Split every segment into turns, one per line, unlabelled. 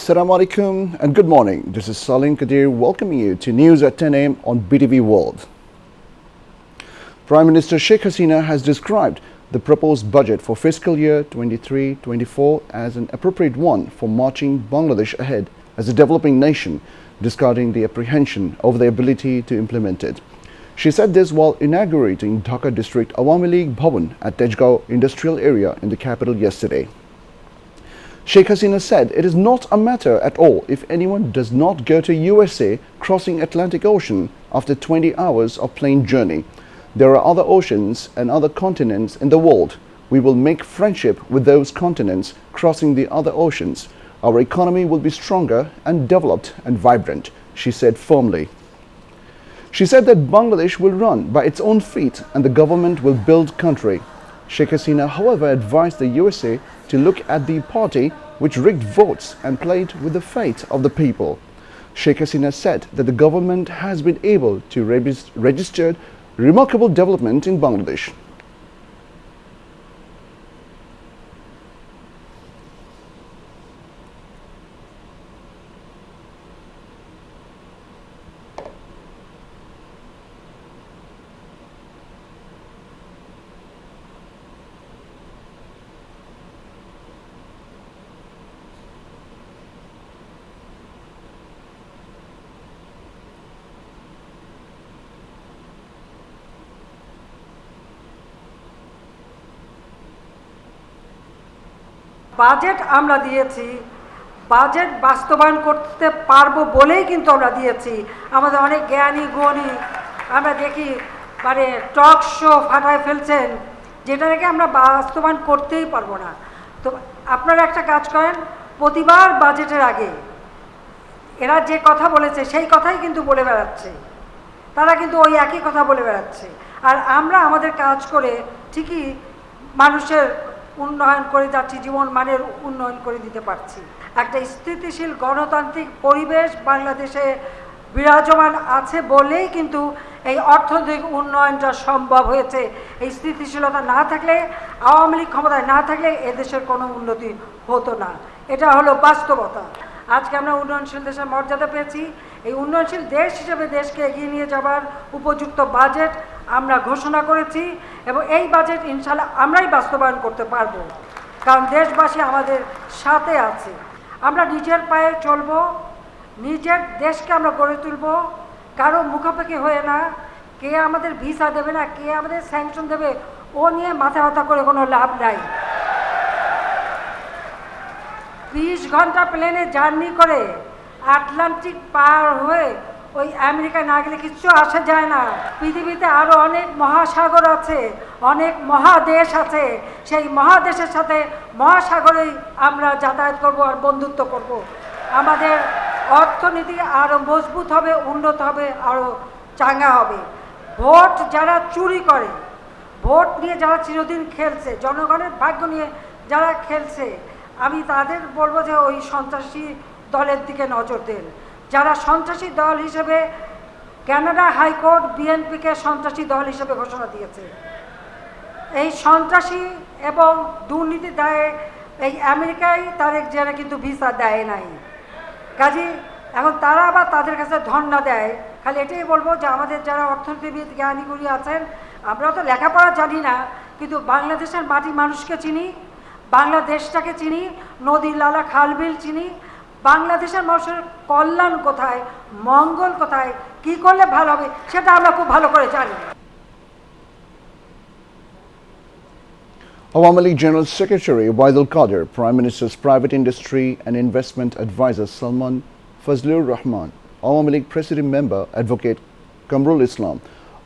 Assalamu alaikum and good morning. This is Salim Kadir welcoming you to news at 10 a.m. on BTV World. Prime Minister Sheikh Hasina has described the proposed budget for fiscal year 23-24 as an appropriate one for marching Bangladesh ahead as a developing nation, discarding the apprehension over the ability to implement it. She said this while inaugurating Dhaka District Awami League Bhavan at Tejgaon Industrial Area in the capital yesterday. Sheikh Hasina said it is not a matter at all if anyone does not go to USA crossing Atlantic Ocean after 20 hours of plane journey. There are other oceans and other continents in the world. We will make friendship with those continents crossing the other oceans. Our economy will be stronger and developed and vibrant, she said firmly. She said that Bangladesh will run by its own feet and the government will build country. Sheikh Hasina, however, advised the USA to look at the party which rigged votes and played with the fate of the people. Sheikh Hasina said that the government has been able to register remarkable development in Bangladesh.
Budget আমরা দিয়েছি, budget বাস্তবায়ন করতে পারবো বলেই কিন্তু আমরা দিয়েছি। আমাদের অনেক জ্ঞানী গুণী আমরা দেখি মানে টক শো ফাটায় ফেলছেন, যেটা নাকি আমরা বাস্তবায়ন করতেই পারবো না। তো আপনারা একটা কাজ করেন, প্রতিবার বাজেটের আগে এরা যে কথা বলেছে সেই কথাই কিন্তু বলে বেড়াচ্ছে, তারা কিন্তু ওই একই কথা বলে বেড়াচ্ছে। আর আমরা আমাদের কাজ করে ঠিকই মানুষের উন্নয়ন করে যাচ্ছি, জীবন মানের উন্নয়ন করে দিতে পারছি। একটা স্থিতিশীল গণতান্ত্রিক পরিবেশ বাংলাদেশে বিরাজমান আছে বলেই কিন্তু এই অর্থনৈতিক উন্নয়নটা সম্ভব হয়েছে। এই স্থিতিশীলতা না থাকলে, আওয়ামী লীগ ক্ষমতায় না থাকলে এদেশের কোনো উন্নতি হতো না। এটা হলো বাস্তবতা। আজকে আমরা উন্নয়নশীল দেশের মর্যাদা পেয়েছি। এই উন্নয়নশীল দেশ হিসেবে দেশকে এগিয়ে নিয়ে যাবার উপযুক্ত বাজেট আমরা ঘোষণা করেছি এবং এই বাজেট ইনশাআল্লাহ আমরাই বাস্তবায়ন করতে পারবো, কারণ দেশবাসী আমাদের সাথে আছে। আমরা নিজের পায়ে চলব, নিজের দেশকে আমরা গড়ে তুলব, কারো মুখাপেক্ষি হয়ে না। কে আমাদের ভিসা দেবে না, কে আমাদের স্যাংশন দেবে, ও নিয়ে মাথা ব্যথা করে কোনো লাভ নাই। 20 ঘন্টা প্লেনে জার্নি করে আটলান্টিক পার হয়ে ওই আমেরিকায় না গেলে কিচ্ছু আসা যায় না। পৃথিবীতে আরও অনেক মহাসাগর আছে, অনেক মহাদেশ আছে। সেই মহাদেশের সাথে মহাসাগরেই আমরা যাতায়াত করব আর বন্ধুত্ব করব। আমাদের অর্থনীতি আরও মজবুত হবে, উন্নত হবে, আরও চাঙ্গা হবে। ভোট যারা চুরি করে, ভোট নিয়ে যারা চিরদিন খেলছে, জনগণের ভাগ্য নিয়ে যারা খেলছে, আমি তাদের বলবো যে ওই সন্ত্রাসী দলের দিকে নজর দেন। যারা সন্ত্রাসী দল হিসেবে কানাডা হাইকোর্ট বিএনপিকে সন্ত্রাসী দল হিসেবে ঘোষণা দিয়েছে। এই সন্ত্রাসী এবং দুর্নীতি দায়ে এই আমেরিকায় তাদের যারা কিন্তু ভিসা দেয় নাই। কাজী এখন তারা আবার তাদের কাছে ধর্ণা দেয়। খালি এটাই বলবো যে আমাদের যারা অর্থনীতিবিদ জ্ঞানীগুলি আছেন, আমরা তো লেখাপড়া জানি না, কিন্তু বাংলাদেশের মাটি মানুষকে চিনি, বাংলাদেশটাকে চিনি, নদীর লালা খালবিল চিনি। বাংলাদেশের মানুষের কল্যাণ কোথায়, মঙ্গল কোথায়, কি করলে ভালো হবে সেটা আমরা খুব ভালো করে জানি।
Awami League General Secretary Waidul Qadir, Prime Minister's Private Industry and Investment Advisor Salman Fazlur Rahman, Awami League President Member Advocate Kamrul Islam,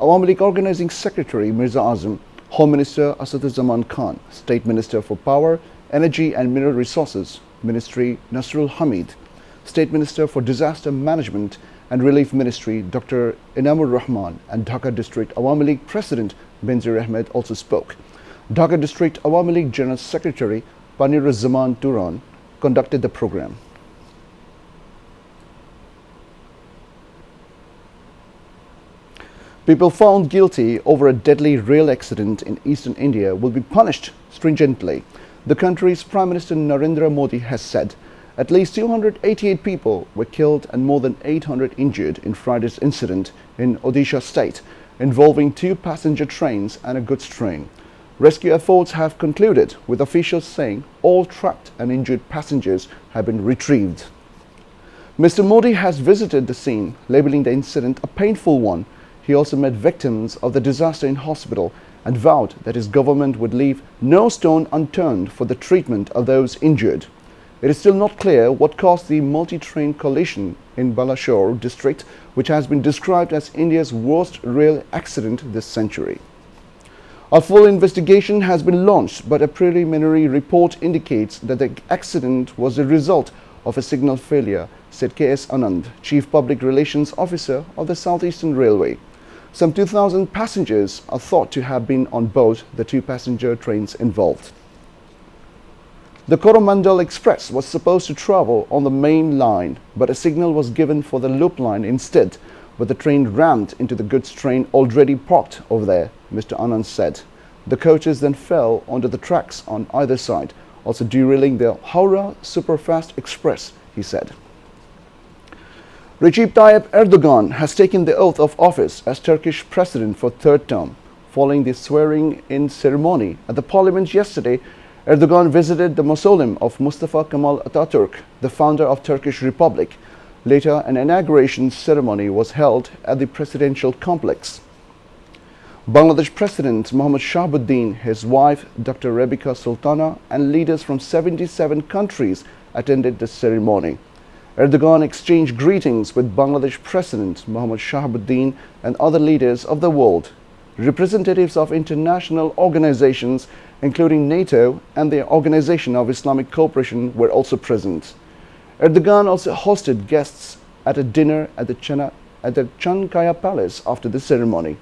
Awami League Organizing Secretary Mirza Azam, Home Minister Asaduzzaman Khan, State Minister for Power, Energy and Mineral Resources Ministry Nasrul Hamid, State Minister for Disaster Management and Relief Ministry Dr. Inamur Rahman and Dhaka District Awami League President Benzir Ahmed also spoke. Dhaka District Awami League General Secretary Panir Zaman Turan conducted the program. People found guilty over a deadly rail accident in eastern India will be punished stringently. The country's Prime Minister Narendra Modi has said At least 288 people were killed and more than 800 injured in Friday's incident in Odisha state, involving 2 passenger trains and a goods train. Rescue efforts have concluded, with officials saying all trapped and injured passengers have been retrieved. Mr. Modi has visited the scene, labeling the incident a painful one. He also met victims of the disaster in hospital and vowed that his government would leave no stone unturned for the treatment of those injured. It is still not clear what caused the multi-train collision in Balashore district, which has been described as India's worst rail accident this century. A full investigation has been launched, but a preliminary report indicates that the accident was the result of a signal failure, said K.S. Anand, Chief Public Relations Officer of the Southeastern Railway. Some 2,000 passengers are thought to have been on board the 2 passenger trains involved. The Coromandel Express was supposed to travel on the main line, but a signal was given for the loop line instead, but the train rammed into the goods train already parked over there, Mr. Anand said. The coaches then fell onto the tracks on either side, also derailing the Howrah Superfast Express, he said. Recep Tayyip Erdogan has taken the oath of office as Turkish president for 3rd term. Following the swearing-in ceremony at the parliament yesterday, Erdogan visited the mausoleum of Mustafa Kemal Atatürk, the founder of Turkish Republic. Later, an inauguration ceremony was held at the presidential complex. Bangladesh President Mohammad Shahabuddin, his wife Dr. Rebecca Sultana, and leaders from 77 countries attended the ceremony. Erdogan exchanged greetings with Bangladesh President Mohammad Shahabuddin and other leaders of the world. Representatives of international organizations, including NATO and the Organization of Islamic Cooperation, were also present. Erdogan also hosted guests at a dinner at the Chankaya Palace after the ceremony.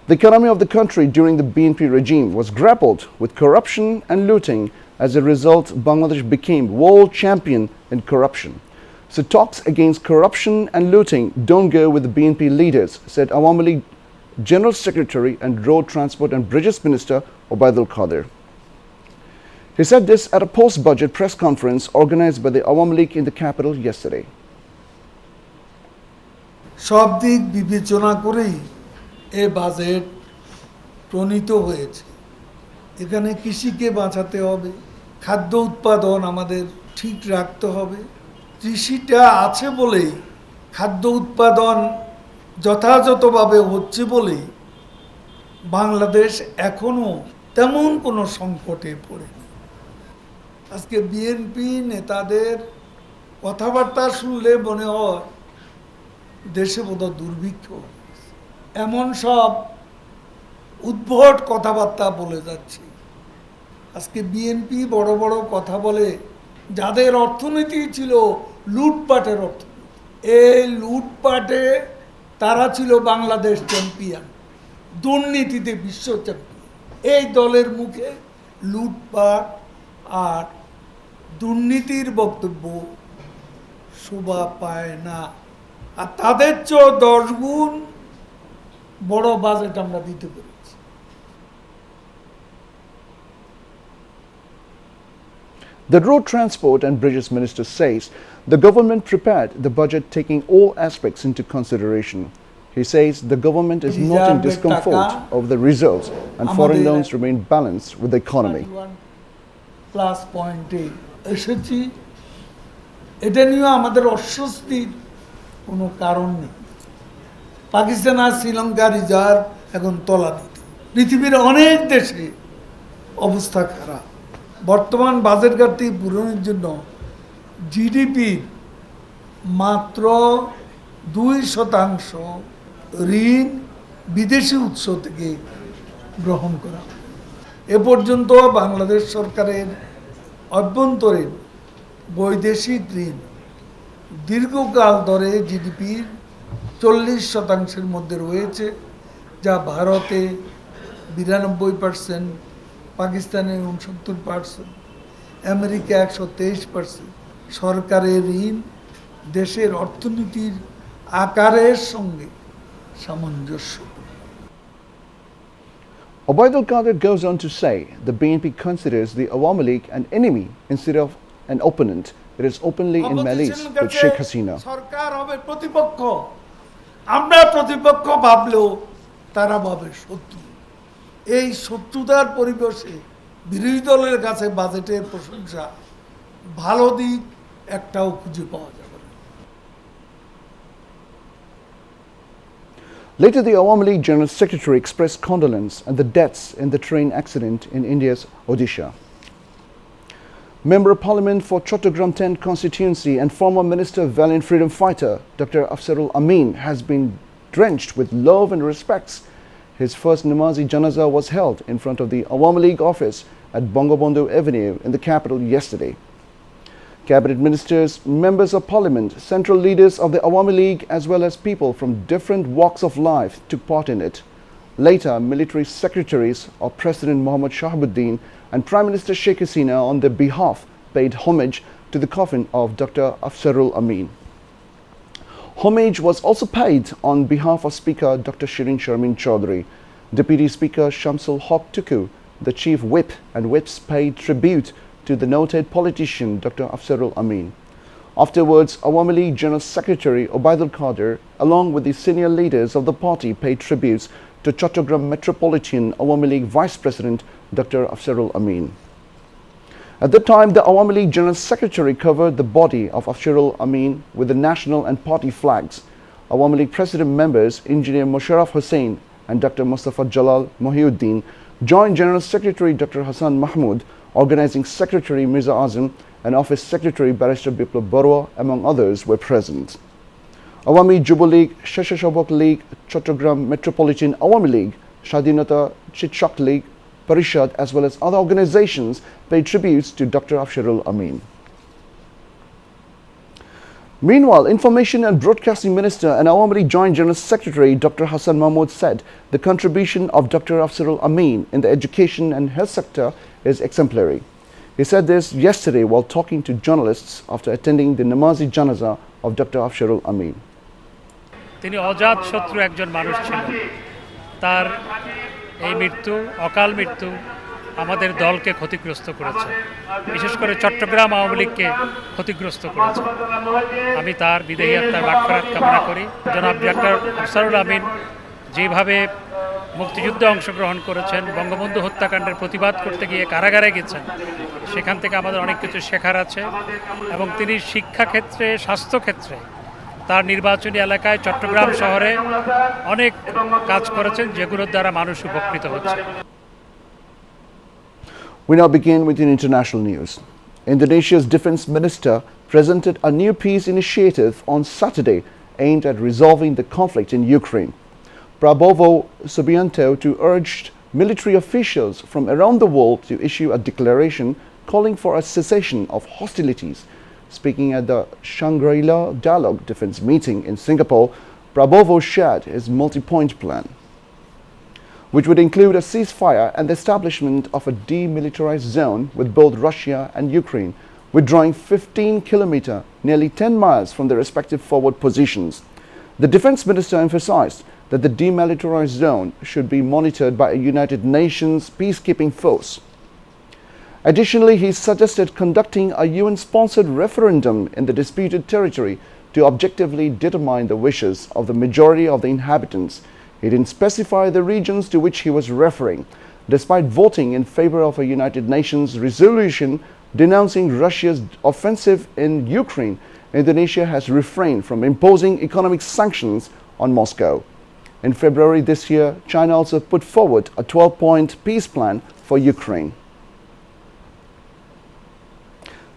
The economy of the country during the BNP regime was grappled with corruption and looting. As a result, Bangladesh became world champion in corruption. So talks against corruption and looting don't go with the BNP leaders, said Awami League General Secretary and Road Transport and Bridges Minister Obaidul Qadir. He said this at a post-budget press conference organized by the Awami League in the capital yesterday.
সব দিক বিবেচনা করেই এ budget প্রণীত হয়েছে। এখানে কৃষিকে বাঁচাতে হবে, খাদ্য উৎপাদন আমাদের ঠিক রাখতে হবে। কৃষিটা আছে বলেই, খাদ্য উৎপাদন যথাযথভাবে হচ্ছে বলেই বাংলাদেশ এখনো তেমন কোনো সংকটে পড়েনি। আজকে বিএনপি নেতাদের কথাবার্তা শুনলে মনে হয় দেশে বোধহয় দুর্ভিক্ষ, এমন সব উদ্ভট কথাবার্তা বলে যাচ্ছে। আজকে বিএনপি বড় বড় কথা বলে, যাদের অর্থনীতি ছিল লুটপাটের অর্থনীতি, এই লুটপাটে তারা ছিল বাংলাদেশ চ্যাম্পিয়ন, দুর্নীতিতে বিশ্ব চ্যাম্পিয়ন। এই দলের মুখে লুটপাট আর দুর্নীতির বক্তব্য শোভা পায় না। আর তাদের চেয়েও 10 গুণ বড় বাজেট আমরা দিতে পেরেছি।
The Road Transport and Bridges Minister says the government prepared the budget taking all aspects into consideration. He says the government is not in discomfort over the reserves and foreign loans remain balanced with the economy.
Plus পয়েন্টে এসেছি, এটা নিয়ে আমাদের অস্বস্তির কোনো কারণ নেই। পাকিস্তান আর Sri Lanka reserve এখন তলানিতে, পৃথিবীর অনেক দেশে অবস্থা খারাপ। বর্তমান বাজেট ঘাটতি পূরণের জন্য জিডিপির মাত্র 2% ঋণ বিদেশি উৎস থেকে গ্রহণ করা। এ পর্যন্ত বাংলাদেশ সরকারের অভ্যন্তরীণ বৈদেশিক ঋণ দীর্ঘকাল ধরে জিডিপির 40% মধ্যে রয়েছে, যা ভারতে 92%, পাকিস্তানে 69%, আমেরিকা 123%। সরকারের ঋণ দেশের অর্থনীতির আকারের সঙ্গে সামঞ্জস্য।
Obaidul Qadir goes on to say the BNP considers the Awami League an enemy instead of an opponent. It is openly in malice with Sheikh Hasina.
সরকার হবে প্রতিপক্ষ, আমরা প্রতিপক্ষ ভাবলেও তারা ভাবে শত্রু। এই শত্রুতার পরিবেশে বিরোধী দলের কাছে বাজেটের প্রশংসা ভালো দিক একটাও খুঁজে পাওয়া যাবে না।
Later, the Awami League General Secretary expressed condolence at the deaths in the train accident in India's Odisha. Member of Parliament for Chattogram 10 constituency and former Minister of Valiant Freedom Fighter Dr. Afzarul Amin has been drenched with love and respects. His first Namazi Janaza was held in front of the Awami League office at Bangabandhu Avenue in the capital yesterday. Cabinet ministers, members of parliament, central leaders of the Awami League as well as people from different walks of life took part in it. Later, military secretaries of President Mohammad Shahabuddin and Prime Minister Sheikh Hasina on their behalf paid homage to the coffin of Dr. Afzarul Amin. Homage was also paid on behalf of Speaker Dr. Shirin Sharmin Chaudhary, Deputy Speaker Shamsul Haq Tuku, the Chief Whip and Whips paid tribute to the noted politician Dr. Afzarul Amin. Afterwards, Awami League General Secretary Obaidul Qadir, along with the senior leaders of the party, paid tributes to Chattogram Metropolitan Awami League Vice President Dr. Afzarul Amin. At the time, the Awami League General Secretary covered the body of Afzarul Amin with the national and party flags. Awami League President members Engineer Musharraf Hussain and Dr. Mustafa Jalal Mohiuddin, Joint General Secretary Dr. Hassan Mahmood, Organizing Secretary Mirza Azam and Office Secretary Barrister Biplab Barua, among others, were present. Awami Jubo League, Sheshashabak League, Chattogram Metropolitan Awami League, Shadinata Chitchak League, Parishad, as well as other organizations paid tributes to Dr. Afzarul Amin. Meanwhile, Information and Broadcasting Minister and Awami League Joint General Secretary Dr. Hassan Mahmood said the contribution of Dr. Afzarul Amin in the education and health sector is exemplary. He said this yesterday while talking to journalists after attending the Namazi Janaza of Dr. Afzarul Amin.
তিনি অজাত শত্রু একজন মানুষ ছিলেন। তার এই মৃত্যু, অকাল মৃত্যু আমাদের দলকে ক্ষতিগ্রস্ত করেছে, বিশেষ করে চট্টগ্রাম আওয়ামী লীগকে ক্ষতিগ্রস্ত করেছে। আমি তার বিদেহী আত্মার মাগফিরাত কামনা করি। জনাব ডক্টর আফজারুল আমিন যেভাবে মুক্তিযুদ্ধে অংশগ্রহণ করেছেন, বঙ্গবন্ধু হত্যাকাণ্ডের প্রতিবাদ করতে গিয়ে কারাগারে গেছেন, সেখান থেকে আমাদের অনেক কিছু শেখার আছে। এবং তিনি শিক্ষাক্ষেত্রে, স্বাস্থ্যক্ষেত্রে, তার নির্বাচনী এলাকায় চট্টগ্রাম শহরে অনেক কাজ করেছেন, যেগুলোর দ্বারা মানুষ উপকৃত হচ্ছে।
We now begin with international news. Indonesia's defense minister presented a new peace initiative on Saturday aimed at resolving the conflict in Ukraine. Prabowo Subianto urged military officials from around the world to issue a declaration calling for a cessation of hostilities. Speaking at the Shangri-La Dialogue Defense meeting in Singapore, Prabowo shared his multi-point plan, which would include a ceasefire and the establishment of a demilitarized zone with both Russia and Ukraine, withdrawing 15 kilometers, nearly 10 miles from their respective forward positions. The defense minister emphasized that the demilitarized zone should be monitored by a United Nations peacekeeping force. Additionally, he suggested conducting a UN-sponsored referendum in the disputed territory to objectively determine the wishes of the majority of the inhabitants. He didn't specify the regions to which he was referring. Despite voting in favor of a United Nations resolution denouncing Russia's offensive in Ukraine, Indonesia has refrained from imposing economic sanctions on Moscow. In February this year, China also put forward a 12-point peace plan for Ukraine.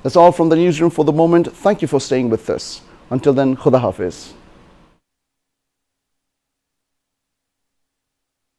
That's all from the newsroom for the moment. Thank you for staying with us. Until then, Khuda Hafiz.